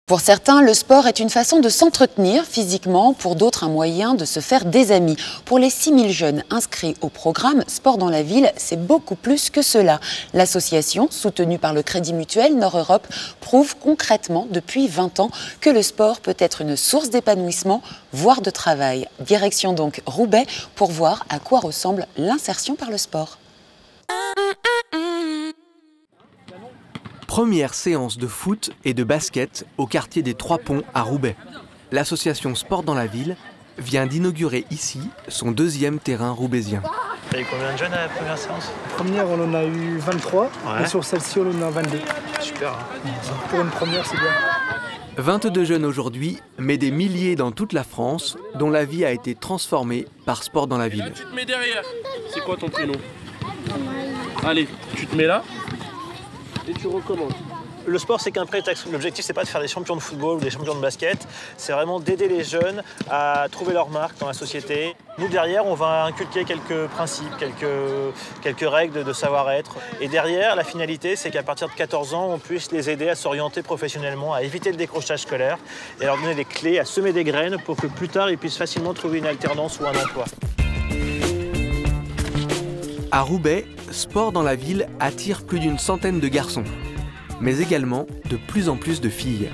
Pour certains, le sport est une façon de s'entretenir physiquement, pour d'autres un moyen de se faire des amis. Pour les 6000 jeunes inscrits au programme Sport dans la ville, c'est beaucoup plus que cela. L'association, soutenue par le Crédit Mutuel Nord-Europe, prouve concrètement depuis 20 ans que le sport peut être une source d'épanouissement, voire de travail. Direction donc Roubaix pour voir à quoi ressemble l'insertion par le sport. Première séance de foot et de basket au quartier des Trois Ponts à Roubaix. L'association Sport dans la ville vient d'inaugurer ici son deuxième terrain roubaisien. Il y a eu combien de jeunes à la première séance? La première, on en a eu 23, ouais. Et sur celle-ci, on en a 22. Super. Pour une première, c'est bien. 22 jeunes aujourd'hui, mais des milliers dans toute la France, dont la vie a été transformée par Sport dans la ville. Là, tu te mets derrière. C'est quoi ton prénom? Allez, tu te mets là. Et tu recommences. Le sport, c'est qu'un prétexte. L'objectif, c'est pas de faire des champions de football ou des champions de basket. C'est vraiment d'aider les jeunes à trouver leur marque dans la société. Nous, derrière, on va inculquer quelques principes, quelques règles de savoir-être. Et derrière, la finalité, c'est qu'à partir de 14 ans, on puisse les aider à s'orienter professionnellement, à éviter le décrochage scolaire et à leur donner les clés, à semer des graines pour que plus tard, ils puissent facilement trouver une alternance ou un emploi. À Roubaix, Sport dans la ville attire plus d'une centaine de garçons, mais également de plus en plus de filles.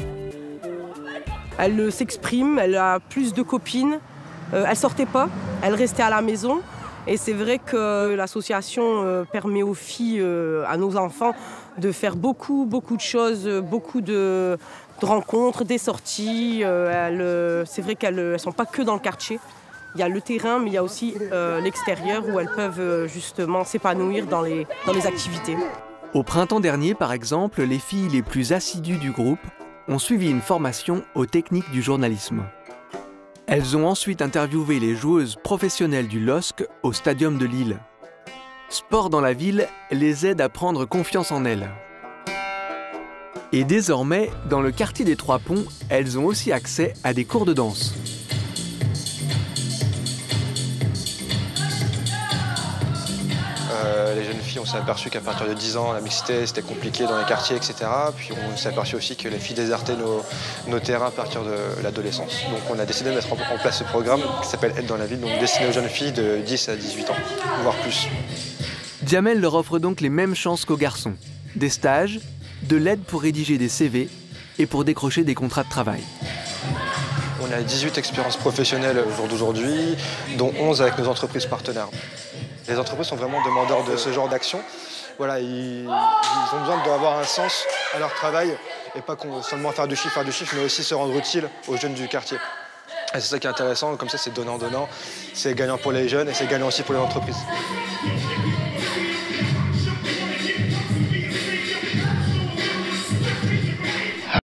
Elle s'exprime, elle a plus de copines, elle sortait pas, elle restait à la maison. Et c'est vrai que l'association permet aux filles, à nos enfants, de faire beaucoup de choses, beaucoup de rencontres, des sorties. C'est vrai qu'elles ne sont pas que dans le quartier. Il y a le terrain, mais il y a aussi l'extérieur où elles peuvent justement s'épanouir dans les activités. Au printemps dernier, par exemple, les filles les plus assidues du groupe ont suivi une formation aux techniques du journalisme. Elles ont ensuite interviewé les joueuses professionnelles du LOSC au Stadium de Lille. Sport dans la ville les aide à prendre confiance en elles. Et désormais, dans le quartier des Trois Ponts, elles ont aussi accès à des cours de danse. Les jeunes filles, on s'est aperçu qu'à partir de 10 ans, la mixité, c'était compliqué dans les quartiers, etc. Puis on s'est aperçu aussi que les filles désertaient nos terrains à partir de l'adolescence. Donc on a décidé de mettre en place ce programme qui s'appelle Aide dans la ville, donc destiné aux jeunes filles de 10 à 18 ans, voire plus. Djamel leur offre donc les mêmes chances qu'aux garçons. Des stages, de l'aide pour rédiger des CV et pour décrocher des contrats de travail. On a 18 expériences professionnelles au jour d'aujourd'hui, dont 11 avec nos entreprises partenaires. Les entreprises sont vraiment demandeurs de ce genre d'action. Voilà, ils ont besoin d'avoir un sens à leur travail et pas seulement faire du chiffre, mais aussi se rendre utile aux jeunes du quartier. Et c'est ça qui est intéressant, comme ça c'est donnant-donnant, c'est gagnant pour les jeunes et c'est gagnant aussi pour les entreprises.